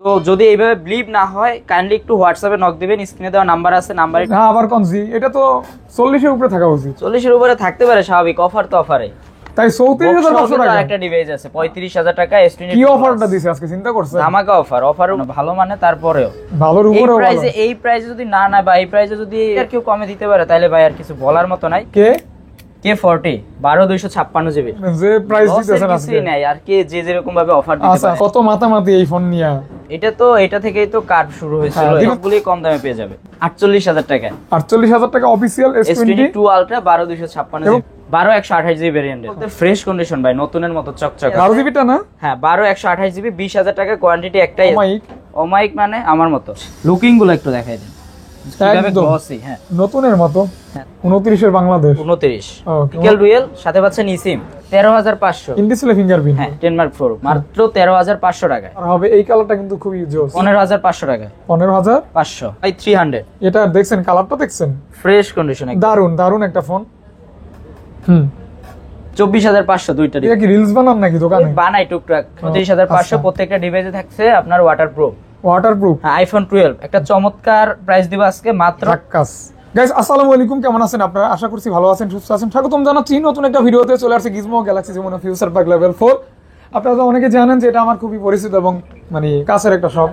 তো যদি এইভাবে ব্লিপ না হয় কাইন্ডলি একটু হোয়াটসঅ্যাপে নক দিবেন, স্ক্রিনে দেওয়া নাম্বার আছে, নাম্বারে। হ্যাঁ আবার কোনজি এটা তো 40 এর উপরে থাকা উচিত। 40 এর উপরে থাকতে পারে, স্বাভাবিক, অফার তো অফারে। তাই 34500 টাকা একটা ডিভাইস আছে 35000 টাকা S22। কি অফারটা দিছে আজকে চিন্তা করছেন? ধামাকা অফার ভালো মানে, তারপরেও ভালোর উপরেও ভালো। এই প্রাইসে যদি না বা এই প্রাইসে যদি আর কেউ কমে দিতে পারে তাহলে ভাই আর কিছু বলার মতো নাই। K40 12256 জিবি যে প্রাইস দিতেছেন আজকে নাই আর কে যে যেরকম ভাবে অফার দিতে পারে। আচ্ছা কত মাতামাতি এই ফোন নিয়া? এটা থেকেই তো কার্ড শুরু হয়েছিল, সবগুলোই কম দামে পেয়ে যাবে 48000 টাকা। 48000 টাকা official S22 Ultra 12256 GB 12128 GB variant, fresh condition ভাই, নতুনের মতো চকচকে। 12 জিবিটা না? হ্যাঁ 12128 জিবি 20000 টাকা, কোয়ান্টিটি একটাই। ওমাইক মানে আমার মতো। লুকিং গুলো একটু দেখাই দেন কিভাবে গ্লসি। হ্যাঁ নতুনের মতো। 29 এর বাংলাদেশ 29 পিকেল ডুয়েল, সাথে পাচ্ছেন ইসিম 13500 ইন ডিসপ্লে ফিঙ্গারপ্রিন্ট। হ্যাঁ 10 মার্ক 4 মাত্র 13500 টাকা। আর হবে এই কালারটা কিন্তু খুবই জোস, 15500 টাকা। 15500 ভাই 300। এটা দেখছেন কালারটা দেখছেন? ফ্রেশ কন্ডিশন, দারুন একটা ফোন। 24500 দুইটা। এটা কি রিলস বানান নাকি দোকানে? বানাই টুকটাক। 24500 প্রত্যেকটা ডিভাইসে থাকছে আপনার ওয়াটারপ্রুফ। হ্যাঁ আইফোন 12 একটা চমৎকার প্রাইস দিব আজকে মাত্র। গাইস আসসালামু আলাইকুম, কেমন আছেন আপনারা? আশা করছি ভালো আছেন, সুস্থ আছেন। স্বাগতম জানাচ্ছি নতুন একটা ভিডিওতে। চলে আসছে গিজমো গ্যালাক্সি যেমন ফিউচার পার্ক লেভেল 4। আপনারা তো অনেকে জানেন যে এটা আমার খুবই পরিচিত এবং মানে কাছের একটা শপ।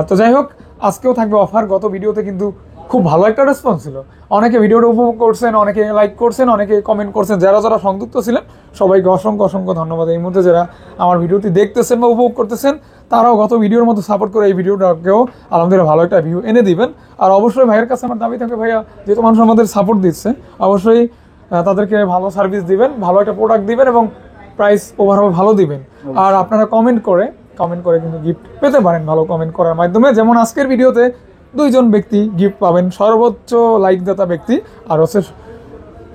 তো যাই হোক, আজকেও থাকবে অফার। গত ভিডিওতে কিন্তু খুব ভালো একটা রেসপন্স ছিল, অনেকে ভিডিওটা উপভোগ করছেন, অনেকে লাইক করছেন, অনেকে কমেন্ট করছেন। যারা সংযুক্ত ছিলেন সবাইকে অসংখ্য ধন্যবাদ। এই মুহূর্তে যারা আমার ভিডিওটি দেখতেছেন বা উপভোগ করতেছেন তারাও গত ভিডিওর মতো সাপোর্ট করে এই ভিডিওটাকেও আলহামদুলিল্লাহ ভালো একটা ভিউ এনে দিবেন। আর অবশ্যই ভাইয়ের কাছে আমার দাবি থাকে, ভাইয়া যেহেতু মানুষ আমাদের সাপোর্ট দিচ্ছে, অবশ্যই তাদেরকে ভালো সার্ভিস দিবেন, ভালো একটা প্রোডাক্ট দিবেন এবং প্রাইস ওভারঅল ভালো দিবেন। আর আপনারা কমেন্ট করে কিন্তু গিফট পেতে পারেন ভালো কমেন্ট করার মাধ্যমে। যেমন আজকের ভিডিওতে 2 জন ব্যক্তি গিফট পাবেন, সর্বোচ্চ লাইক দাতা ব্যক্তি আর হচ্ছে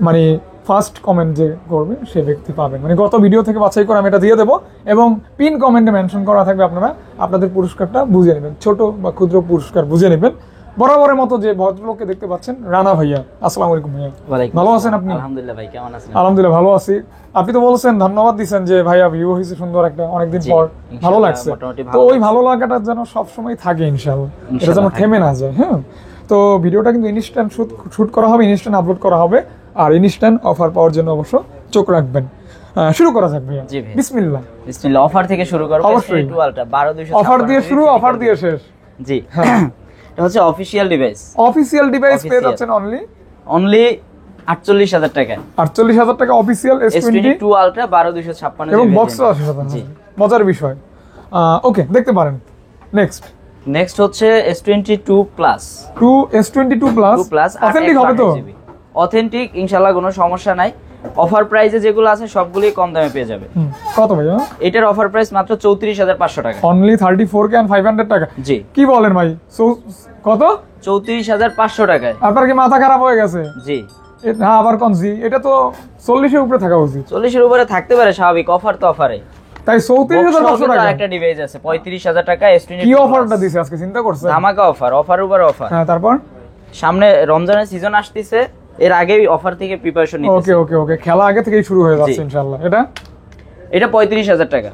মানে ফার্স্ট কমেন্ট যে করবে সে ব্যক্তি পাবেন। মানে গত ভিডিও থেকে বাছাই করে আমি এটা দিয়ে দেবো এবং পিন কমেন্টে মেনশন করা থাকবে, আপনারা আপনাদের পুরস্কারটা বুঝে নেবেন, ছোট বা ক্ষুদ্র পুরস্কার বুঝে নেবেন। বরাবরের মতো যে ভদ্রলোককে দেখতে পাচ্ছেন, রানা ভাইয়া। আসসালামু আলাইকুম ভাইয়া। ভালো আছেন আপনি? আলহামদুলিল্লাহ ভাই, কেমন আছেন? আলহামদুলিল্লাহ ভালো আছি। আপনি তো বলছেন, ধন্যবাদ দিচ্ছেন যে ভাইয়া ভিউ হয়েছে সুন্দর একটা, অনেকদিন পর ভালো লাগছে। তো ওই ভালো লাগাটা যেন সবসময় থাকে ইনশাআল্লাহ, এটা যেন থেমে না যায়। হ্যাঁ, তো ভিডিওটা কিন্তু ইনস্ট্যান্ট শুট করা হবে, ইনস্ট্যান্ট আপলোড করা হবে। আর ইনস্ট্যান্ট অফার পাওয়ার জন্য অবশ্য চোখ রাখবেন। শুরু করা যাক ভাইয়া। বিসমিল্লাহ। অফার থেকে শুরু করব। অবশ্যই 12256 অফার দিয়ে শুরু, অফার দিয়ে শেষ। জি এটা হচ্ছে অফিশিয়াল ডিভাইস পেয়ে যাচ্ছেন অনলি 48000 টাকা। 48000 টাকা অফিশিয়াল S22 Ultra 12256 এবং বক্স আছে সাথে। জি মজার বিষয়। ওকে, দেখতে পারেন। নেক্সট হচ্ছে S22 Plus। S22 Plus authentic হবে তো? অথেন্টিক ইনশাআল্লাহ, কোনো সমস্যা নাই। অফার প্রাইসে যেগুলো আছে সবগুলোই কম দামে পেয়ে যাবে। কত ভাইয়া? এটার অফার প্রাইস মাত্র 34500 টাকা। অনলি 34K and 500 টাকা। জি কি বলেন ভাই? কত? 34500 টাকায়। আপনার কি মাথা খারাপ হয়ে গেছে? জি হ্যাঁ আবার কোনজি? এটা তো 40 এর উপরে থাকা উচিত। 40 এর উপরে থাকতে পারে, স্বাভাবিক, অফার তো অফারে। তাই 34500 টাকা একটা ডিভাইস আছে 35000 টাকা। S22 কি অফারটা দিছে আজকে চিন্তা করছেন? ধামাকা অফার উপর অফার। হ্যাঁ তারপর সামনে রমজানের সিজন আসতেছে, এর আগেই অফার থেকে প্রিপারেশন নিতেছি। ওকে খেলা আগে থেকেই শুরু হয়ে যাচ্ছে ইনশাআল্লাহ। এটা 35000 টাকা।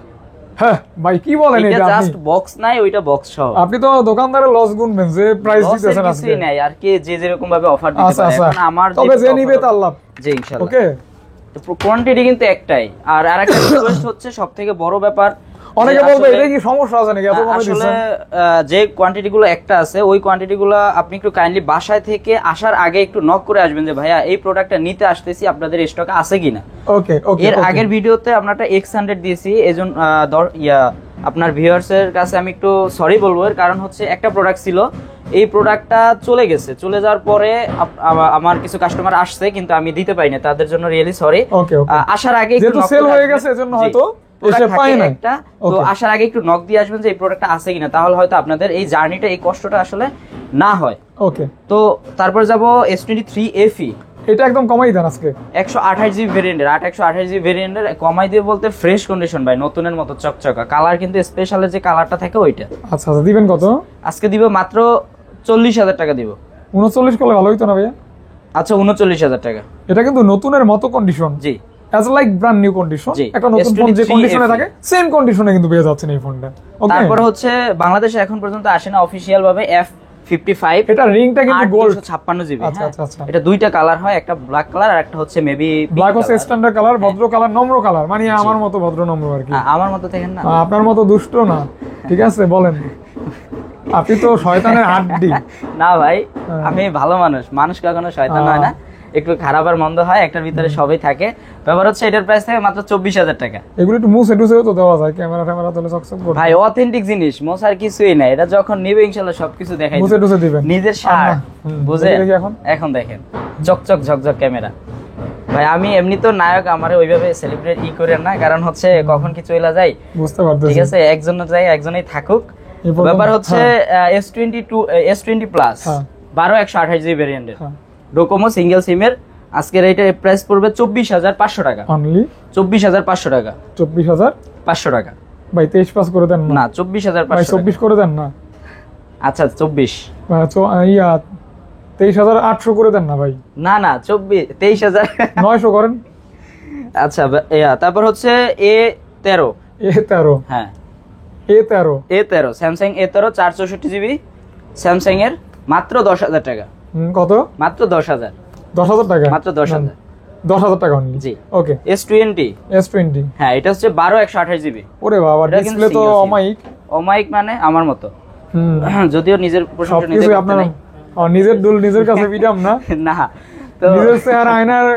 হ্যাঁ ভাই কি বলেন? এটা জাস্ট বক্স নাই, ওইটা বক্স সহ। আপনি তো দোকানদারের লস গুনবেন যে প্রাইস দিতেছেন আজকে। কিছুই নাই আর কে যে যেরকম ভাবে অফার দিতে পারে। এখন আমার তবে যে নিবে তার লাভ। জি ইনশাআল্লাহ। ওকে, তো কোয়ান্টিটি কিন্তু একটাই। আর আরেকটা রিকোয়েস্ট হচ্ছে, সবথেকে বড় ব্যাপার, অনেকে বলবে এটা কি সমস্যা আছে নাকি এত কমে দিচ্ছেন? আসলে যে কোয়ান্টিটি গুলো একটা আছে, ওই কোয়ান্টিটি গুলো আপনি একটু কাইন্ডলি বাসায় থেকে আসার আগে একটু নক করে আসবেন যে ভাইয়া এই প্রোডাক্টটা নিতে আসতেছি, আপনাদের স্টকে আছে কিনা। ওকে এর আগের ভিডিওতে আমরা একটা X100 দিয়েছি, এজন্য আপনার ভিউয়ার্স এর কাছে আমি একটু সরি বলবো। এর কারণ হচ্ছে একটা প্রোডাক্ট ছিল, এই প্রোডাক্টটা চলে যাওয়ার পরে আমার কিছু কাস্টমার আসছে কিন্তু আমি দিতে পারি না, তাদের জন্য রিয়েলি সরি। আসার আগে একটু সেল হয়ে গেছে, এজন্য হয়তো এসে পায় না একটা। তো আসার আগে একটু নক দিয়ে আসবেন যে এই প্রোডাক্টটা আছে কিনা, তাহলে হয়তো আপনাদের এই জার্নিটা, এই কষ্টটা আসলে না হয়। ওকে, তো তারপর যাব S23 FE। এটা একদম কমাই দেন আজকে। 128 জিবি ভেরিয়েন্টের, 128 জিবি ভেরিয়েন্টের কমাই দিয়ে বলতে ফ্রেশ কন্ডিশন ভাই, নতুনের মতো চকচকা। কালার কিন্তু স্পেশালের যে কালারটা থাকে ওইটা। আচ্ছা দিবেন কত? আজকে দিব মাত্র 40000 টাকা দিব। 39 করলে ভালো হইতো না ভাইয়া? আচ্ছা 39000 টাকা। এটা কিন্তু নতুনের মতো কন্ডিশন। জি as like brand new condition, জি, একটা নতুন ফোন যে S23 কন্ডিশনে FE থাকে সেম কন্ডিশনে কিন্তু পেয়ে যাচ্ছেন এই ফোনটা। ওকে, তারপর হচ্ছে বাংলাদেশে এখন পর্যন্ত আসে না অফিশিয়াল ভাবে F55, এটা রিংটা কিন্তু গোল্ড। 256 জিবি। আচ্ছা আচ্ছা আচ্ছা, এটা দুইটা কালার হয়, একটা ব্ল্যাক কালার আর একটা হচ্ছে মেবি ব্ল্যাক হচ্ছে স্ট্যান্ডার্ড কালার, ভদ্র কালার, নম্র কালার, মানে আমার মতো ভদ্র নম্র আর কি। আমার মতো দেখেন না, আপনার মতো দুষ্ট না, ঠিক আছে বলেন, আপনি তো শয়তানের হাড্ডি। না ভাই আমি ভালো মানুষ, মানুষ কখনো শয়তান হয় না, একটু খারাপ আর মন্দ হয়, একটার ভিতরে সবই থাকে। ব্যাপার হচ্ছে এটার প্রাইস থাকে মাত্র 24,000 টাকা। এগুলো একটু মুছে টুছেও তো দেওয়া যায়, ক্যামেরা ট্যামেরা তাহলে চকচক করবে। ভাই অথেন্টিক জিনিস, মোছার কিছুই নাই, এটা যখন নিবে ইনশাআল্লাহ সবকিছু দেখাই মুছে টুছে দিবেন নিজের শার্ট, বুঝে দেখি এখন। এখন দেখেন চকচক ঝকঝক ক্যামেরা। ভাই আমি এমনি তো নায়ক, আমার ওইভাবে সেলিব্রেট করেন না, কারণ হচ্ছে কখন কি চলে যায় বুঝতে পারতেছি, ঠিক আছে, একজন যাই একজনই থাকুক। ব্যাপার হচ্ছে S20 প্লাস 12/128 জিবি ভেরিয়েন্টের ডোকোমো সিঙ্গেল সিমের, আজকের এইটা প্রাইস পড়বে 24,500 টাকা। অনলি 24,500 টাকা। 24,500 টাকা ভাই, 23 পাস করে দেন না, না 24,500 ভাই, 24 করে দেন না। আচ্ছা 24, ইয়া 23,800 করে দেন না ভাই। না না 23,000 900 করেন। আচ্ছা তারপর হচ্ছে A13, হ্যাঁ A13 Samsung A13 464 GB Samsung এর, মাত্র 10,000 টাকা। কত? মাত্র 10,000 টাকা, মাত্র 10,000 10,000 টাকা অনলি। জি ওকে, S20, হ্যাঁ এটা হচ্ছে 12/128 জিবি। ওরে বাবা, ডিসপ্লে তো অমাইক। অমাইক মানে আমার মতো, যদিও নিজের প্রশংসা নিজে সবকিছু করতে আপনার নাই। নিজের দুল নিজের কাছে পিটাম না, না তো নিজের চেহারা আয়নার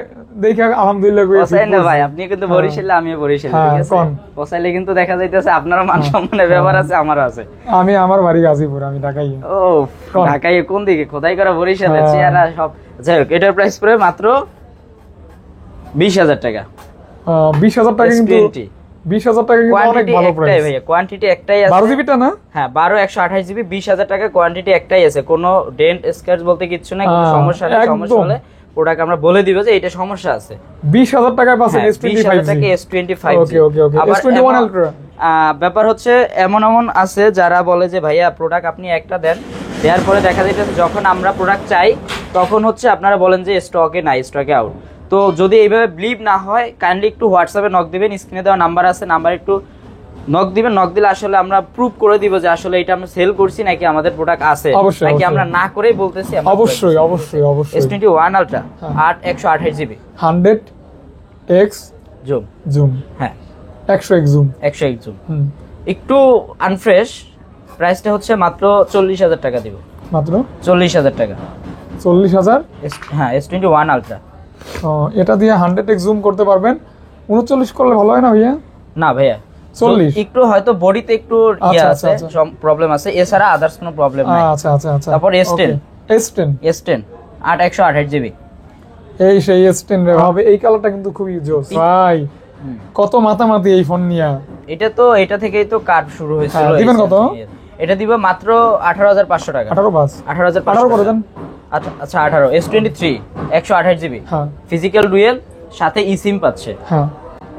দেখে আলহামদুলিল্লাহ কইছি। পছাই না ভাই, আপনি কিন্তু বরিশালে, আমিও বরিশালে, ঠিক আছে, পছাইলে কিন্তু দেখা যাইতেছে আপনারও মান সম্মানের ব্যাপার আছে, আমারও আছে। আমি আমার বাড়ি গাজীপুর, আমি ঢাকাই। ও ঢাকায় কোন দিকে? খোদাই করা বরিশালে, চেহারা সব। যাই হোক, এটার প্রাইস পড়ে মাত্র 20,000 টাকা। 20,000 টাকা কিন্তু 20,000 টাকা কিন্তু অনেক ভালো প্রাইস ভাইয়া। কোয়ান্টিটি একটাই আছে, 12 জিবিটা না? হ্যাঁ 12/128 জিবি 20,000 টাকা। কোয়ান্টিটি একটাই আছে, কোনো ডেন্ট স্ক্র্যাচ বলতে কিচ্ছু নাই, কোনো সমস্যা নেই। সমস্যা হলে প্রোডাক্ট আমরা বলে দিব যে এটা সমস্যা আছে। 20,000 টাকায় পাচ্ছেন S25। ওকে ওকে ওকে, S21 আলট্রা। ব্যাপার হচ্ছে এমন আছে যারা বলে যে ভাইয়া প্রোডাক্ট আপনি একটা দেন, দেওয়ার পরে দেখা যাইতেছে যখন আমরা প্রোডাক্ট চাই তখন হচ্ছে আপনারা বলেন যে স্টকে নাই, স্টকে আউট। তো যদি এইভাবে বিলিভ না হয়, কাইন্ডলি একটু হোয়াটসঅ্যাপে নক দিবেন, স্ক্রিনে দেওয়া নাম্বার আছে, নাম্বার একটু নক দিবেন। নক দিলে আসলে আমরা প্রুভ করে দিব যে আসলে এটা আমরা সেল করছি নাকি আমাদের প্রোডাক্ট আছে, নাকি আমরা না করেই বলতেছি। অবশ্যই অবশ্যই অবশ্যই। S21 ultra 128 GB 100x zoom, হ্যাঁ 100x জুম, 100x জুম। একটু আনফ্রেশ, প্রাইসটা হচ্ছে মাত্র 40,000 টাকা দিব। মাত্র 40,000 টাকা। 40,000? হ্যাঁ S21 আলট্রা। এটা দিয়ে 100x জুম করতে পারবেন। 39 করলে ভালো হয় না ভাইয়া? না ভাইয়া 40 একটু হয়তো বডিতে একটু ইয়া আছে, প্রবলেম আছে, এছাড়া আদার্স কোনো প্রবলেম নাই। আচ্ছা আচ্ছা আচ্ছা। তারপর S10 8/128 জিবি। এই সেই S10 রে ভাবে, এই কালারটা কিন্তু খুবই জোস ভাই। কত মাতামাতি এই ফোন নিয়া। এটা থেকেই তো কাট শুরু হয়েছিল। দিবেন কত? এটা দিব মাত্র 18,500 টাকা। 18,500 করে দেন। আচ্ছা 18 S23 128 জিবি, হ্যাঁ ফিজিক্যাল ডুয়েল, সাথে ইসিম পাচ্ছে। হ্যাঁ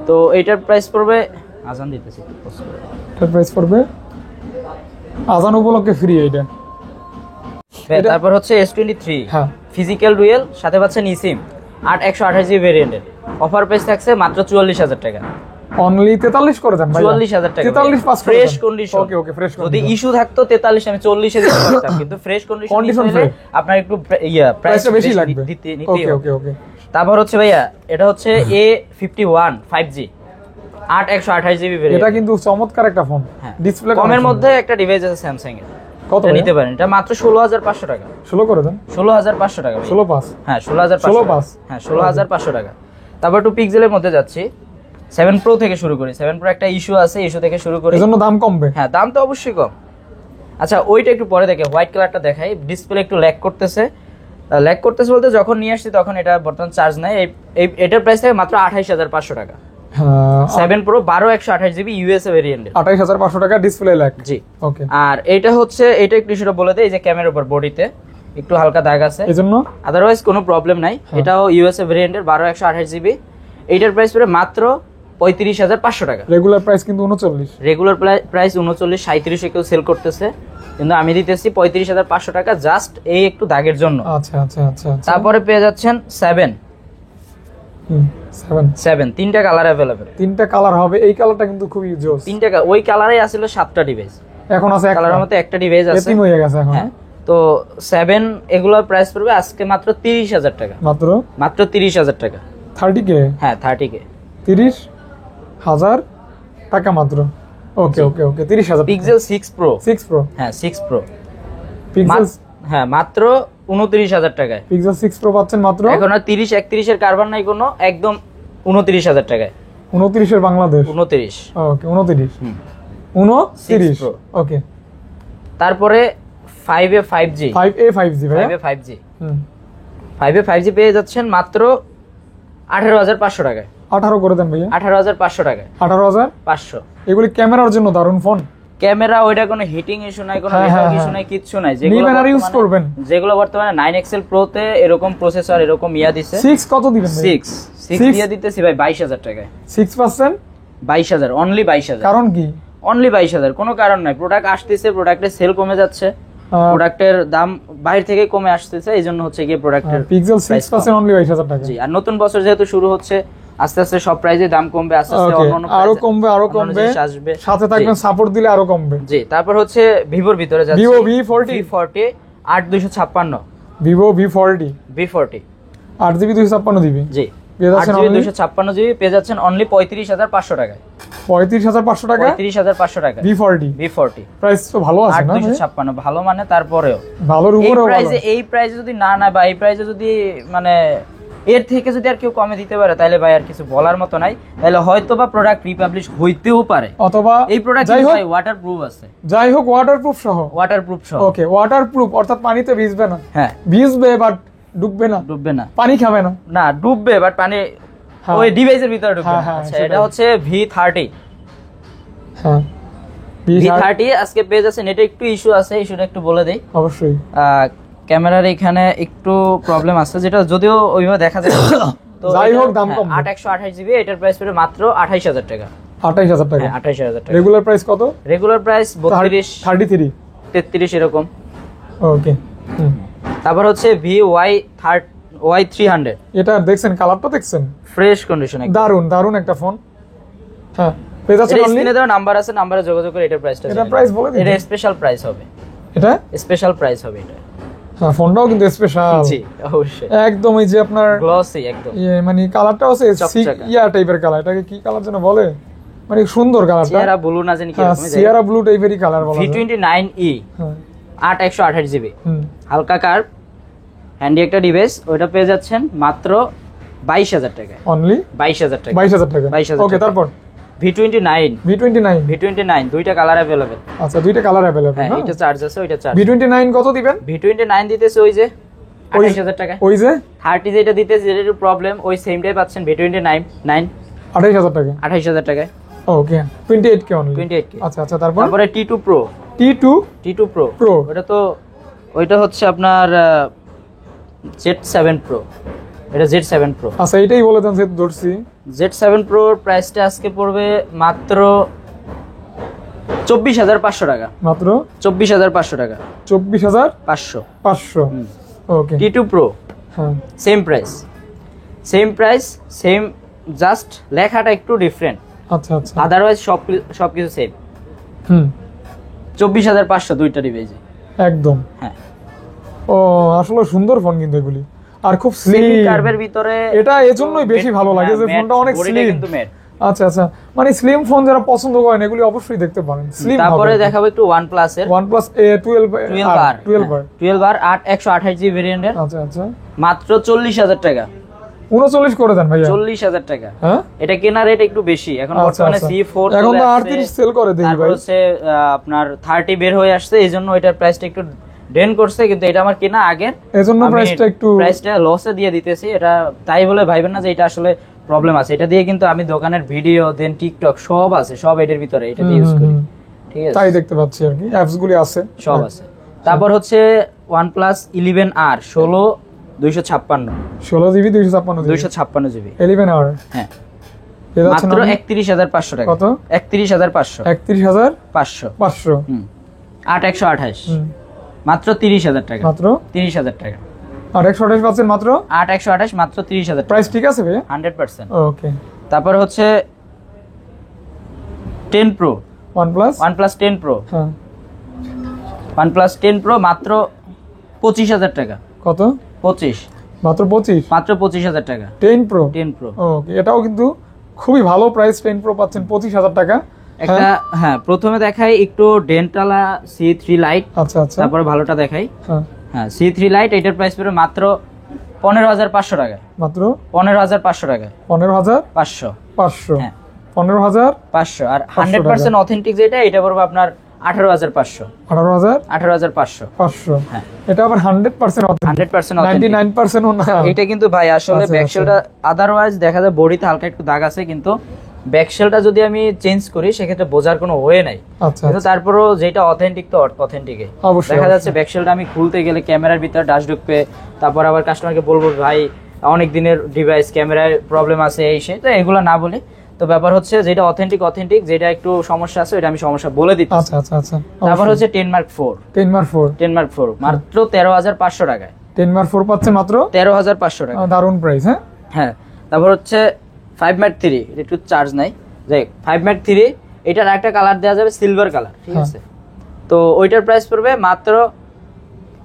তো এটার প্রাইস পড়বে, আজান দিতেছি, এটার প্রাইস পড়বে আজান উপলক্ষে ফ্রি এইটা। তারপর হচ্ছে S23 হ্যাঁ ফিজিক্যাল ডুয়েল, সাথে পাচ্ছেন ইসিম, 128 জিবি ভেরিয়েন্টের। অফার প্রাইস থাকছে মাত্র 44,000 টাকা। অনলি 43 করে দেন ভাই। 44,000 টাকা 43 পাস ফ্রেশ কন্ডিশন। ওকে ওকে, ফ্রেশ কন্ডিশন। যদি ইস্যু থাকতো 43 আমি 40 এ দিতে পারতাম, কিন্তু ফ্রেশ কন্ডিশন হলে আপনার একটু প্রাইসটা বেশি লাগবে। ওকে ওকে ওকে। তারপর হচ্ছে ভাইয়া এটা হচ্ছে A51 5G 8/128 জিবি ভেরিয়েন্ট। এটা কিন্তু চমৎকার একটা ফোন। ডিসপ্লে কমের মধ্যে একটা ডিভাইস আছে স্যামসাং এর, কত নিতে পারেন। এটা মাত্র 16,500 টাকা। 16 করে দেন। 16,500 টাকা। 16 পাস, হ্যাঁ 16,500। হ্যাঁ 16,500 টাকা। তারপর একটু পিক্সেলের মধ্যে যাচ্ছি, 7 Pro থেকে শুরু করি। 7 Pro একটা ইস্যু আছে, ইস্যু থেকে শুরু করি। এজন্য দাম কমবে। হ্যাঁ দাম তো অবশ্যই কম। আচ্ছা ওইটা একটু পরে দেখে, হোয়াইট কালারটা দেখাই। ডিসপ্লে একটু ল্যাগ করতেছে বলতে যখন নিয়ে আসছি তখন এটা বর্তমান চার্জ নাই। এটার প্রাইস থাকে মাত্র 28,500 টাকা। 7 Pro 12/128 জিবি ইউএসএ ভেরিয়েন্টের, 28,500 টাকা, ডিসপ্লে ল্যাগ। জি ওকে। আর এটা হচ্ছে, এটা একটু সেটা বলে দেই, এই যে ক্যামেরার উপর বডিতে একটু হালকা দাগ আছে, এজন্য আদারওয়াইজ কোনো প্রবলেম নাই। এটাও ইউএসএ ভেরিয়েন্টের 12/128 জিবি। এইটার প্রাইস পড়ে মাত্র 35,500 টাকা। রেগুলার প্রাইস কিন্তু 39। রেগুলার প্রাইস 39, 37 কেউ সেল করতেছে, কিন্তু আমি দিতেছি 35,500 টাকা, জাস্ট এই একটু দাগের জন্য। আচ্ছা আচ্ছা আচ্ছা। তারপরে পেয়ে যাচ্ছেন 7 7 তিনটা কালার অ্যাভেলেবেল। তিনটা কালার হবে, এই কালারটা কিন্তু খুবই জোস। তিনটা ওই কালারে আসলে 7টা ডিভাইস, এখন আছে কালারের মধ্যে একটা ডিভাইস আছে, এতিম হয়ে গেছে এখন। হ্যাঁ, তো 7 এগুলোর প্রাইস পড়বে আজকে মাত্র 30,000 টাকা, মাত্র 30,000 টাকা। 30K? হ্যাঁ 30K, 30,000 টাকা মাত্র। ওকে ওকে ওকে, 30,000। পিক্সেল 6 প্রো, 6 প্রো, হ্যাঁ 6 প্রো, পিক্সেল, হ্যাঁ মাত্র 29,000 টাকায় পিক্সেল 6 প্রো পাচ্ছেন মাত্র। এখন আর 30 31 এর কারবার নাই কোনো, একদম 29,000 টাকায়। 29 এর বাংলাদেশ? 29। ওকে 29, হুম, 29 Pro। ওকে। তারপরে 5A 5G, 5A 5G ভাই? 5A 5G, 5A 5G পেয়ে যাচ্ছেন মাত্র 18,500 টাকায়। 18 করে দেন ভাইয়া। 18,500 টাকায়, 18,500। 500। এগুলি ক্যামেরার জন্য দারুণ ফোন। ক্যামেরা ওইটা কোনো হিটিং ইস্যু নাই, কোনো হ্যাঁ, নেটওয়ার্ক হ্যাঁ, ইস্যু হ্যাঁ। নাই, কিচ্ছু নাই। নিবেন আর ইউজ করবেন। যেগুলো বর্তমানে 9XL Pro তে এরকম প্রসেসর, এরকম ইয়া দিছে। 6 কত দিবেন ভাই? 6 দিয়ে দিতেছি ভাই 22,000 টাকায়। 6%? 22,000, অনলি 22,000। কারণ কি? অনলি 22,000, কোনো কারণ নাই। প্রোডাক্ট আসতেছে, প্রোডাক্টের সেল কমে যাচ্ছে, প্রোডাক্টের দাম বাইরে থেকে কমে আসতেছে, এই জন্য হচ্ছে গিয়ে প্রোডাক্টের পিক্সেল 6% অনলি 22,000 টাকা। জি, আর নতুন বছর যেহেতু শুরু হচ্ছে, আস্তে আস্তে সব প্রাইজে দাম কমবে, আস্তে আস্তে অন্যান্য আরো কমবে, আরো কমবে, আসবে, সাথে থাকবেন, সাপোর্ট দিলে আরো কমবে। জি। তারপর হচ্ছে ভিভোর ভিতরে যাচ্ছে, Vivo V40, 8256, Vivo V40, 8GB 256GB। জি, পেয়ে যাচ্ছেন 8GB 256GB পেয়ে যাচ্ছেন অনলি 35,500 টাকায়। 35,500 টাকা, 35,500 টাকা V40। প্রাইস তো ভালো আছে না? 8256 ভালো, মানে তারপরেও ভালোর উপরেও ভালো। এই প্রাইসে যদি না বা এই প্রাইসে যদি মানে এর থেকে যদি আর কেউ কমে দিতে পারে, তাহলে ভাই আর কিছু বলার মতো নাই। তাহলে হয়তো বা প্রোডাক্ট রিপাবলিশ হইতেও পারে, অথবা এই প্রোডাক্ট যাই হোক, ওয়াটারপ্রুফ আছে। যাই হোক, ওয়াটারপ্রুফ সহ। ওকে, ওয়াটারপ্রুফ অর্থাৎ পানিতে ভিজবে না। হ্যাঁ, ভিজবে বাট ডুববে না, পানি খাবে না। না, ডুববে বাট পানি ওই ডিভাইসের ভিতরে ঢুকবে না। হ্যাঁ, আচ্ছা, এটা হচ্ছে V30। হ্যাঁ, V30 আজকে পেয়ে যাচ্ছেন। এটা একটু ইস্যু আছে, ইস্যুটা একটু বলে দেই। অবশ্যই ক্যামেরার এখানে একটু প্রবলেম আছে, যেটা যদিও ওইভাবে দেখা যায়। তো যাই হোক, দাম কম। 8/128GB, এটার প্রাইস পড়ে মাত্র 28,000 টাকা। 28,000 টাকা? 28,000 টাকা। রেগুলার প্রাইস কত? রেগুলার প্রাইস 32, 33, 33 এরকম। ওকে। তারপর হচ্ছে Y300। এটা দেখছেন, কালারটা দেখছেন? ফ্রেশ কন্ডিশন, দারুন দারুন একটা ফোন। হ্যাঁ, পেয়ে যাচ্ছেন অনলি। স্ক্রিনে দেওয়া নাম্বার আছে, নাম্বারে যোগাযোগ করে এটার প্রাইসটা। এটা প্রাইস বলে দিন। এটা স্পেশাল প্রাইস হবে, এটা স্পেশাল প্রাইস হবে এটা। হ্যাঁ, ফোনটাও কিন্তু স্পেশাল। জি, অবশ্যই। একদম এই যে আপনার গ্লসি একদম, মানে কালারটাও আছে ইয়া টাইপের কালার। এটাকে কি কালার যেন বলে, মানে সুন্দর কালারটা। সিয়ারা ব্লু না জানি কি রকম, সিয়ারা ব্লু টাইপেরই কালার বলা যায়। V29e, হ্যাঁ, 8/128GB, হালকা কার্ভ, হ্যান্ডি একটা ডিভাইস। ওইটা পেয়ে যাচ্ছেন মাত্র 22,000 টাকায়। অনলি 22,000 টাকা। 22,000 টাকা। 22,000 ওকে, তারপর V29 দুইটা কালার अवेलेबल। আচ্ছা, দুইটা কালার अवेलेबल। হ্যাঁ, এটা চার্জ আছে, ওইটা চার্জ। V29 কত দিবেন? V29 দিতেছে ওই যে 28,000 টাকা। ওই যে 30 যেটা দিতেছে, যেটা একটু প্রবলেম, ওই সেমটাই পাচ্ছেন V29 28,000 টাকা। 28,000 টাকায়। ওকে, 28K অনলি। 28K। আচ্ছা আচ্ছা, তারপরে T2 Pro। T2 Pro ওইটা হচ্ছে আপনার Z7 Pro। এটা Z7 Pro। আচ্ছা, এটাই বলে দেন, যেহেতু ধরছি। Z7 Pro এর প্রাইসটা আজকে পড়বে মাত্র 24,500 টাকা। মাত্র 24,500 টাকা। 24,500। ওকে। T2 Pro হ্যাঁ, সেম প্রাইস, সেম, জাস্ট লেখাটা একটু ডিফারেন্ট। আচ্ছা আচ্ছা, আদারওয়াইজ সবকিছু সেম। 24,500 দুইটা ডিভাইসে একদম। হ্যাঁ। ও, আসলে সুন্দর ফোন কিন্তু এগুলি, আর খুব স্লিম কার্ভের ভিতরে। এটা এজন্যই বেশি ভালো লাগে যে ফোনটা অনেক স্লিম কিন্তু ম্যাট। আচ্ছা আচ্ছা, মানে স্লিম ফোন যারা পছন্দ করেন এগুলি অবশ্যই দেখতে পারেন। স্লিম। তারপরে দেখাবো একটু OnePlus এর OnePlus A12R 12R 8/128GB ভেরিয়েন্টের। আচ্ছা আচ্ছা, মাত্র 40,000 টাকা। 39 করে দেন ভাইয়া। 40,000 টাকা। হ্যাঁ, এটা কেনা রেট একটু বেশি এখন বর্তমানে। C4 এখন তো 38 সেল করে দেই ভাই। তারপর হচ্ছে আপনার 30 বের হয়ে আসছে, এইজন্য এটার প্রাইসটা একটু ডেন করছে, কিন্তু এটা আমার কেনা আগের, এজন্য প্রাইসটা লসে দিয়ে দিতেছি। এটা তাই বলে ভাইবেন না যে এটা আসলে প্রবলেম আছে। এটা দিয়ে কিন্তু আমি দোকানের ভিডিও, দেন টিকটক সব আছে, সব এটার ভিতরে, এটা দিয়ে ইউজ করি। ঠিক আছে, তাই দেখতে পাচ্ছি আর কি, অ্যাপস গুলি আছে, সব আছে। তারপর হচ্ছে OnePlus 11R 16GB 256GB 11R। হ্যাঁ, মাত্র 31,500 টাকা। কত? 31,500। 31,500। 8/128 মাত্র 30,000 টাকা। মাত্র 30,000 টাকা। আর 128 পাচ্ছেন মাত্র 8128 মাত্র 30,000 প্রাইস ঠিক আছে ভাই 100%। ওকে তারপর হচ্ছে 10 প্রো OnePlus OnePlus 10 প্রো হ্যাঁ OnePlus 10 প্রো মাত্র 25,000 টাকা। কত 25 মাত্র 25 মাত্র 25,000 টাকা 10 প্রো 10 প্রো। ওকে এটাও কিন্তু খুবই ভালো প্রাইস 10 প্রো পাচ্ছেন 25,000 টাকা একটা হ্যাঁ প্রথমে দেখাই একটু ডেন্টালা C3 লাইট, আচ্ছা আচ্ছা তারপরে ভালোটা দেখাই। হ্যাঁ হ্যাঁ C3 লাইট, এটার প্রাইস পড়বে মাত্র 15,500 টাকা। মাত্র 15,500 টাকা 15,500 500। হ্যাঁ 15,500 আর 100% অথেন্টিক যেটা এটা পড়বে আপনার 18,500 18,500। 500 হ্যাঁ এটা আবার 100% অথেন্টিক 100% অথেন্টিক। 99% ও না এটা কিন্তু ভাই আসলে আচ্ছা, ব্যাকশেলটা আদারওয়াইজ দেখা যায় বডিতে হালকা একটু দাগ আছে, কিন্তু ব্যাকশেলটা যদি আমি চেঞ্জ করি সেক্ষেত্রে বোঝার কোনো ওয়ে নাই। আচ্ছা কিন্তু তারপরেও যেটা অথেন্টিক তো অথেন্টিকই অবশ্যই, দেখা যাচ্ছে অবশ্যই। ব্যাকশেলটা আমি খুলতে গেলে ক্যামেরার ভিতরে ডাস্ট ঢুকবে, তারপর আবার কাস্টমারকে বলবো ভাই অনেক দিনের ডিভাইস ক্যামেরায় প্রবলেম আছে এই সে, তো এগুলো না বলে তো ব্যাপার হচ্ছে যেটা অথেন্টিক যেটা একটু সমস্যা আছে ওটা আমি সমস্যা বলে দিচ্ছি। আচ্ছা আচ্ছা আচ্ছা তারপর হচ্ছে 10 Mark 4 10 Mark 4 মাত্র 13,500 টাকায় 10 Mark 4 পাচ্ছেন মাত্র 13,500 টাকা। দারুণ প্রাইস হ্যাঁ হ্যাঁ তারপর হচ্ছে 5 Mark 3, এটা একটু চার্জ নাই, যাই 5 Mark 3 এটার একটা কালার দেওয়া যাবে সিলভার কালার, ঠিক আছে? তো ওইটার প্রাইস পড়বে মাত্র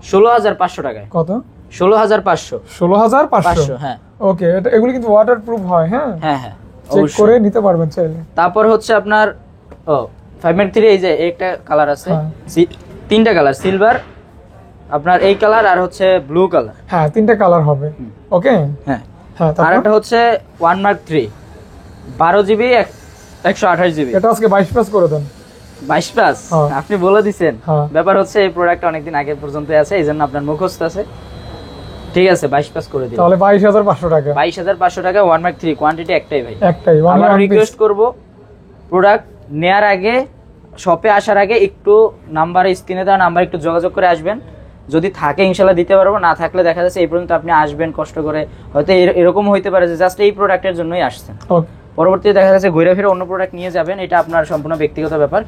16,500 টাকায়। কত 16,500 16,500 হ্যাঁ ওকে এটা এগুলো কিন্তু ওয়াটারপ্রুফ হয় হ্যাঁ হ্যাঁ হ্যাঁ চেক অবশ্যই। করে নিতে পারবেন চাইলে তারপর হচ্ছে আপনার 5 Mark 3 এই যে একটা কালার আছে, হ্যাঁ। তিনটা কালার সিলভার, আপনার এই কালার আর হচ্ছে ব্লু কালার। হ্যাঁ তিনটা কালার হবে ওকে হ্যাঁ হ্যাঁ আর তারপর একটা হচ্ছে 1 Mark 3 12 জিবি 128 জিবি এটা আজকে 22 প্লাস করে দেন 22 প্লাস। হ্যাঁ। আপনি বলে দিছেন, হ্যাঁ। ব্যাপার হচ্ছে এই প্রোডাক্ট অনেকদিন আগে পর্যন্ত আছে, এই জন্য আপনার মুখস্থ আছে, ঠিক আছে 22 প্লাস করে দিন। তাহলে 22,500 টাকা 22,500 টাকা 1 Mark 3 কোয়ান্টিটি একটাই ভাই। একটাই আমার রিকোয়েস্ট করব প্রোডাক্ট নেয়ার আগে শপে আসার আগে একটু নাম্বারে স্ক্রিনে দেওয়া নাম্বার একটু যোগাযোগ করে আসবেন, যদি থাকে ইনশাল্লাহ দিতে পারবো, না থাকলে দেখা যাচ্ছে এই পর্যন্ত আপনি আসবেন কষ্ট করে, হয়তো এরকম হইতে পারে যে জাস্ট এই প্রোডাক্টের জন্যই আসছেন, ওকে পরবর্তীতে দেখা যাচ্ছে ঘুরে ফিরে অন্য প্রোডাক্ট নিয়ে যাবেন, এটা আপনার সম্পূর্ণ ব্যক্তিগত ব্যাপার।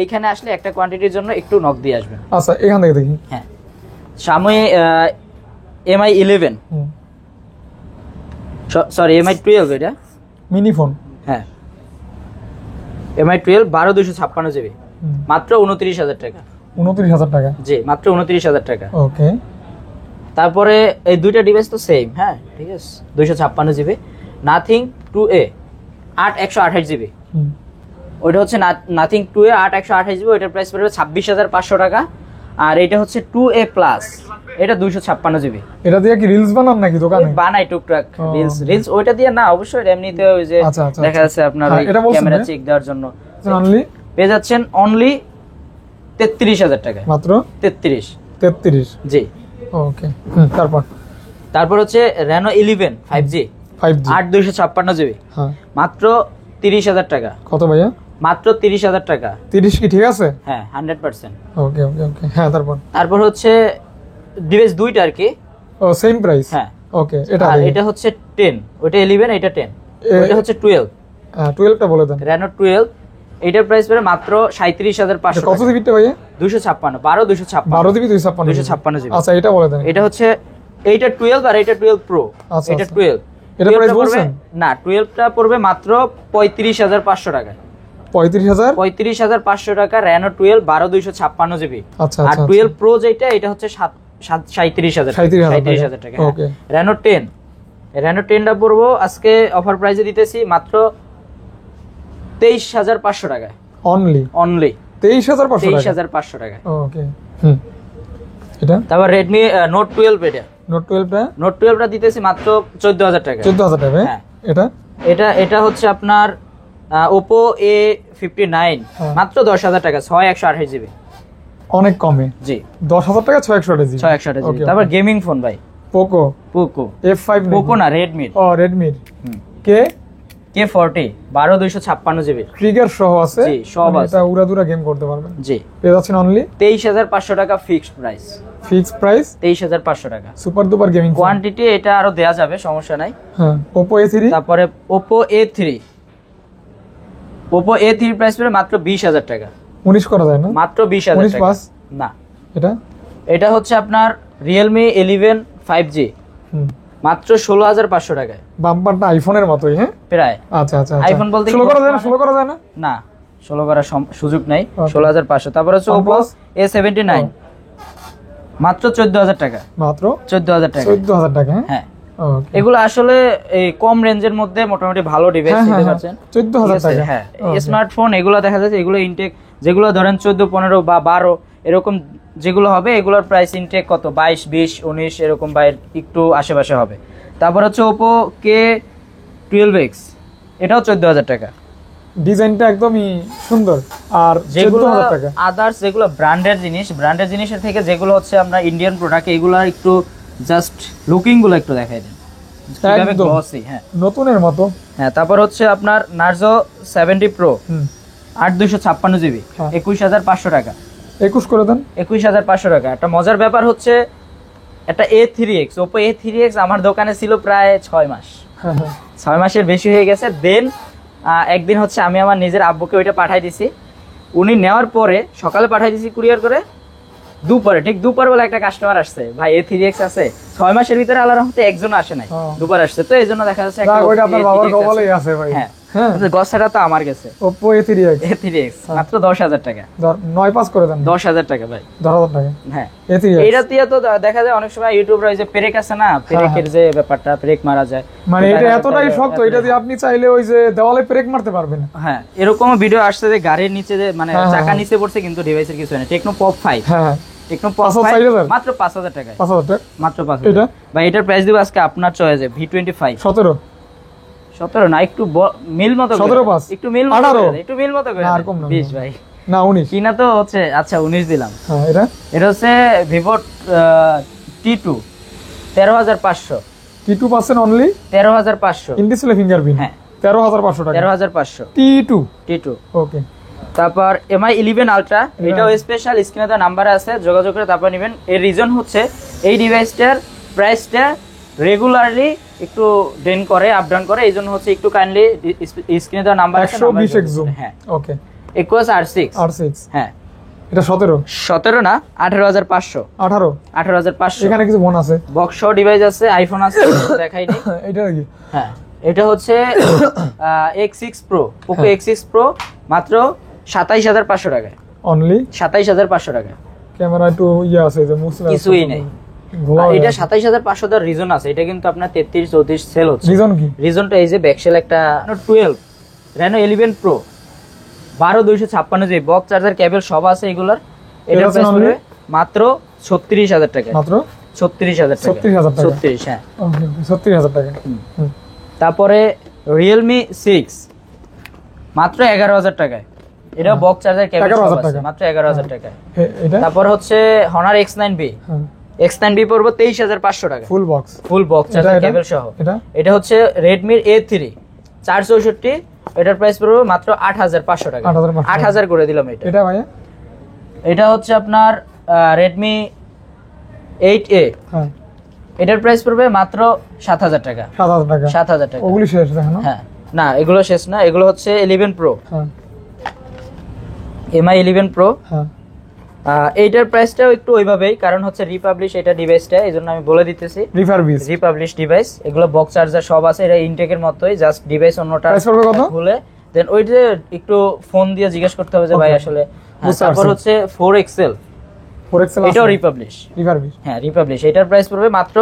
এইখানে আসলে একটা কোয়ান্টিটির জন্য একটু নক দিয়ে আসবেন। আচ্ছা এখান থেকে দেখি হ্যাঁ Xiaomi MI 11 সরি MI 12 এটা মিনি ফোন হ্যাঁ MI 12 12,256 জিবি মাত্র 29,000 টাকা 29,000 টাকা জি মাত্র 29,000 টাকা। ওকে তারপরে এই দুইটা ডিভাইস তো সেম হ্যাঁ ঠিক আছে 256 জিবি নাথিং 2A 8 জিবি, ওইটা হচ্ছে নাথিং 2A 8 128 জিবি, ওইটার প্রাইস পড়বে 26,500 টাকা। আর এটা হচ্ছে 2A প্লাস, এটা 256 জিবি। এটা দিয়ে কি রিলস বানান নাকি দোকানে বানাই টুকটাক রিলস ওইটা দিয়ে না, অবশ্যই এমনিতে ওই যে আচ্ছা, আচ্ছা, দেখা যাচ্ছে আপনার হ্যাঁ, এটা বলছেন ক্যামেরা না? চেক দেওয়ার জন্য অনলি পেয়ে যাচ্ছেন অনলি 33,000 টাকা মাত্র 33 33 জি। ওকে তারপর হচ্ছে Reno 11 5G 5G 8,256 জিবি হ্যাঁ মাত্র 30,000 টাকা কত ভাইয়া মাত্র 30,000 টাকা 30 কি ঠিক আছে হ্যাঁ 100%। ওকে ওকে ওকে হ্যাঁ তারপর হচ্ছে ডিভাইস দুইটা আর কি ও সেম প্রাইস হ্যাঁ ওকে এটা আর এটা হচ্ছে 10 ওইটা 11 এটা 10 ওইটা হচ্ছে 12 12টা বলে দেন Reno 12 এটার প্রাইস পড়ে মাত্র 37,500 কত জিবিটা ভাইয়া 256 12,256 12 জিবি 256 256 জিবি। আচ্ছা এটা বলে দেন এটা হচ্ছে এইটা 12 আর এটা 12 প্রো, আচ্ছা, এটা আচ্ছা। 12 এটা 12 প্রাইস টা পড়বে- বলছেন না 12টা পড়বে মাত্র 35,500 টাকা 35,000 35,500 টাকা Reno 12 12,256 জিবি। আচ্ছা আর আচ্ছা 12 প্রো যেটা এটা হচ্ছে 37,000 37,000 টাকা ওকে Reno 10 টা পড়বো আজকে অফার প্রাইসে দিতেছি মাত্র 23,500 টাকায় অনলি 23,500 টাকা 23,500 টাকায়। ওকে এটা তারপর Redmi Note 12 এটা নোট 12টা Note 12 টা দিতেছি মাত্র 14,000 টাকা 14,000 টাকা হ্যাঁ। এটা এটা হচ্ছে আপনার Oppo A59 হ্যাঁ। মাত্র 10,000 টাকা 6 জিবি অনেক কমে জি 10,000 টাকা 628 জিবি 6 জিবি। তারপর গেমিং ফোন ভাই পোকো পোকো F5 পোকো না রেডমি ও রেডমি কে K40 12,256 জিবি ট্রিগার সহ আছে জি, সব আছে। এটা উড়াদুরা গেম করতে পারবেন জি পেয়ে যাচ্ছেন অনলি 23,500 টাকা ফিক্সড প্রাইস ফিক্সড প্রাইস 23,500 টাকা। সুপার ডুপার গেমিং কোয়ান্টিটি এটা আরো দেয়া যাবে সমস্যা নাই। হ্যাঁ Oppo A3 তারপরে Oppo A3 প্রাইস পড়ে মাত্র 20,000 টাকা 19 করা যায় না মাত্র 20,000 19 টাকা প্লাস না এটা এটা হচ্ছে আপনার Realme 11 5G হুম মাত্র 16,500 টাকায়। বাম্পারটা আইফোনের মতোই, হ্যাঁ প্রায় আচ্ছা আচ্ছা আইফোন বলতে 16 করা যায় না, 16 করা যায় না? না 16 করার সুযোগ নাই। Okay. 16,500। তারপর হচ্ছে Oppo OnePlus? A79 মাত্র 14,000 টাকা। মাত্র 14,000 টাকা। 14,000 টাকা, হ্যাঁ হ্যাঁ ওকে এগুলো আসলে এই কম রেঞ্জের মধ্যে মোটামুটি ভালো ডিভাইস হ্যাঁ, দিতে হ্যাঁ, পারছেন। 14,000 ঠিক আছে? টাকা। হ্যাঁ Okay. স্মার্টফোন এগুলো দেখা যাচ্ছে এগুলো ইনটেক যেগুলো ধরেন 14, 15 বা 12 এরকম যেগুলো হবে এগুলোর প্রাইস ইনটেক কত 22, 20, 19 এরকম বা এর একটু আশেপাশে হবে। তারপর হচ্ছে Oppo K12X এটাও 14,000 টাকা। ডিজাইনটা একদমই সুন্দর আর যেগুলো 14,000 টাকা। আদার্স যেগুলো ব্র্যান্ডের জিনিসের থেকে যেগুলো হচ্ছে আমরা ইন্ডিয়ান প্রোডাক্ট এগুলো একটু জাস্ট লুকিং গুলো একটু দেখাই দেন কিভাবে একদম গ্লসি। হ্যাঁ নতুনের মতো। হ্যাঁ তারপর হচ্ছে আপনার Narzo 70 Pro হুম 8 256 GB হ্যাঁ। 21,500 টাকা। 21 করে দেন। 21,500 টাকা। একটা মজার ব্যাপার হচ্ছে একটা A3X Oppo A3X আমার দোকানে ছিল প্রায় 6 মাস। হ্যাঁ হ্যাঁ 6 মাসের বেশি হয়ে গেছে। দেন একদিন হচ্ছে আমি আমার নিজের আব্বুকে ওইটা পাঠাই দিছি। উনি নেওয়ার পরে সকালে পাঠাই দিছি কুরিয়ার করে, ঠিক দুপুর বেলা একটা কাস্টমার আসছে, ভাই A3X আছে। 6 মাসের ভিতরে আল্লাহর রহমতে একজন আসে নাই, দুপুর আসছে। তো এই জন্য দেখা যাচ্ছে একটা ওইটা আপনার বাবার কপালেই আছে ভাই। হ্যাঁ হ্যাঁ গছাটা তো আমার গেছে। Oppo A3X মাত্র 10,000 টাকা। 9 করে দেন। 10,000 টাকা ভাই। 10,000 টাকা। হ্যাঁ A3X এইটা দিয়ে তো দেখা যায় অনেক সময় ইউটিউবরা ওই যে পেরেক আছে না, পেরেকের যে ব্যাপারটা পেরেক মারা যায়, মানে এটা এতটাই শক্ত, এটা দিয়ে আপনি চাইলে ওই যে দেওয়ালে পেরেক মারতে পারবেন। হ্যাঁ এরকম ভিডিও আসছে যে গাড়ির নিচে যে মানে হ্যাঁ, চাকা হ্যাঁ। নিচে পড়ছে কিন্তু ডিভাইসের কিছু নেই। টেকনো পপ 5 হ্যাঁ টেকনো পপ 5 5,000 মাত্র 5,000 টাকায়। 5,000 টাকা মাত্র 5,000। এটা ভাই এটার প্রাইস দিব আজকে আপনার চয়েসে V25 17 না একটু মিল মতো করে 17 পাঁচ। একটু মিল মতো 18 করে একটু মিল মতো করে না, আর কম না, 20 ভাই না 19 কিনা তো হচ্ছে আচ্ছা 19 দিলাম। হ্যাঁ এটা হচ্ছে Vivo T2 13,500 T2 পাচ্ছেন অনলি 13,500 ইন ডিসপ্লে ফিঙ্গারপ্রিন্ট। হ্যাঁ 13,500 টাকা 13,500 T2 ওকে। তারপর MI 11 আলট্রা এটাও স্পেশাল, স্ক্রিনে তো নাম্বার আছে, যোগাযোগ করে তারপর নেবেন। এর রিজন হচ্ছে এই ডিভাইসটার প্রাইসটা রেগুলারলি একটু ডেন করে আপ ডাউন করে, এইজন্য হচ্ছে একটু কাইন্ডলি স্ক্রিনে তো নাম্বার আছে 120x জুম। হ্যাঁ ওকে Equus R6 হ্যাঁ এটা 17 না 18,500 18,500 এখানে কিছু বোন আছে, বক্স সহ ডিভাইস আছে, আইফোন আছে দেখাইনি। এটা কি হ্যাঁ এটা হচ্ছে X6 Pro Poco X6 Pro মাত্র 27,500 টাকায়। অনলি 27,500 টাকা। ক্যামেরা একটু আছে যে মুসলা কিছুই নেই। এটা 27,500 টাকার রিজন আছে, এটা কিন্তু আপনার 33 34 সেল হচ্ছে। রিজন কি? রিজনটা এই যে ব্যাকসেল একটা 12 Reno 11 Pro 12 256 জি বক্স চার্জার কেবল সব আছে এগুলার। এটা প্রাইস পড়বে মাত্র 36,000 টাকা। মাত্র 36,000 টাকা। 36,000 টাকা। 36 হ্যাঁ ওকে 36,000 টাকা। তারপরে Realme 6 মাত্র 11,000 টাকায়। এটা বক্স চার্জার কেবল সব 11,000 আছে টাকা। মাত্র 11,000 টাকায়। এটা তারপর হচ্ছে Honor X9B X9B পড়বে 23,500 টাকা। ফুল বক্স চার্জার কেবল সহ। এটা হচ্ছে Redmi A3 464 এটার প্রাইস পড়বে মাত্র 8,500 টাকা। 8,000 করে দিলাম এটা। এটা ভাইয়া এটা হচ্ছে আপনার Redmi 8A হ্যাঁ এটার প্রাইস পড়বে মাত্র 7,000 টাকা। 7,000 টাকা 7,000 টাকা। ওগুলি শেষ দেখেন। হ্যাঁ না এগুলো শেষ না, এগুলো হচ্ছে 11 Pro হ্যাঁ MI 11 Pro। হ্যাঁ এইটার প্রাইসটাও একটু ওইভাবেই, কারণ হচ্ছে রিপাবলিশ এটা ডিভাইসটা, এইজন্য আমি বলে দিতেছি রিপাবলিশ ডিভাইস। এগুলো বক্স চার্জার সব আছে, এটা ইনটেকের মতোই, জাস্ট ডিভাইস অন্যটা খুলে দেন ওই যে একটু ফোন দিয়ে জিজ্ঞেস করতে হবে যে ভাই আসলে। তারপর হচ্ছে 4XL এটাও রিপাবলিশ হ্যাঁ রিপাবলিশ। এটার প্রাইস পড়বে মাত্র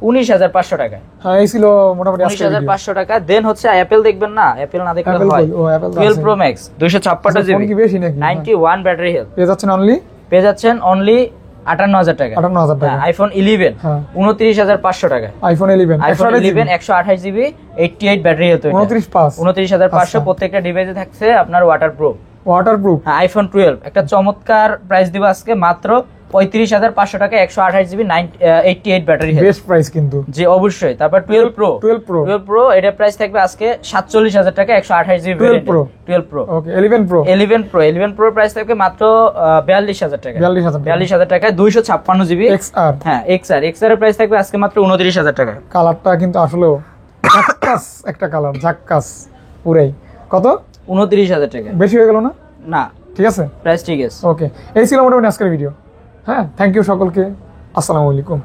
19,500 টাকা। হ্যাঁ এই ছিল মোটামুটি 19,500 টাকা। দেন হচ্ছে অ্যাপল দেখবেন না, অ্যাপল না দেখলে হয় 12 Pro Max 256 GB 91 battery health পেয়ে যাচ্ছেন অনলি 58,000 টাকা। আইফোন 11 29,500 টাকা। IPhone 11 128 GB 88 battery health 29,500। প্রত্যেকটা ডিভাইসে থাকছে আপনার ওয়াটারপ্রুফ। আইফোন 12 একটা চমৎকার প্রাইস দিব আজকে মাত্র 35,500 টাকা 128 GB 88 battery health. Best price কিন্তু জি অবশ্যই। তারপর 12 Pro এটার প্রাইস থাকবে আজকে 47,000 টাকা 128 জিবি 12 Pro। ওকে 11 Pro প্রাইস থাকবে মাত্র 42,000 টাকা 42,000 টাকা 256 জিবি XR। হ্যাঁ XR এর প্রাইস থাকবে আজকে মাত্র 29,000 টাকা। কালারটা কিন্তু আসলে ঝাক্কাস একটা কালার, ঝাক্কাস পুরাই। কত? 29,000 টাকা। বেশি হয়ে গেল না? না ঠিক আছে, প্রাইস ঠিক আছে। ওকে এই ছিল মোটামুটি আজকের ভিডিও। হ্যাঁ থ্যাংক ইউ সকলকে, আসসালামু আলাইকুম।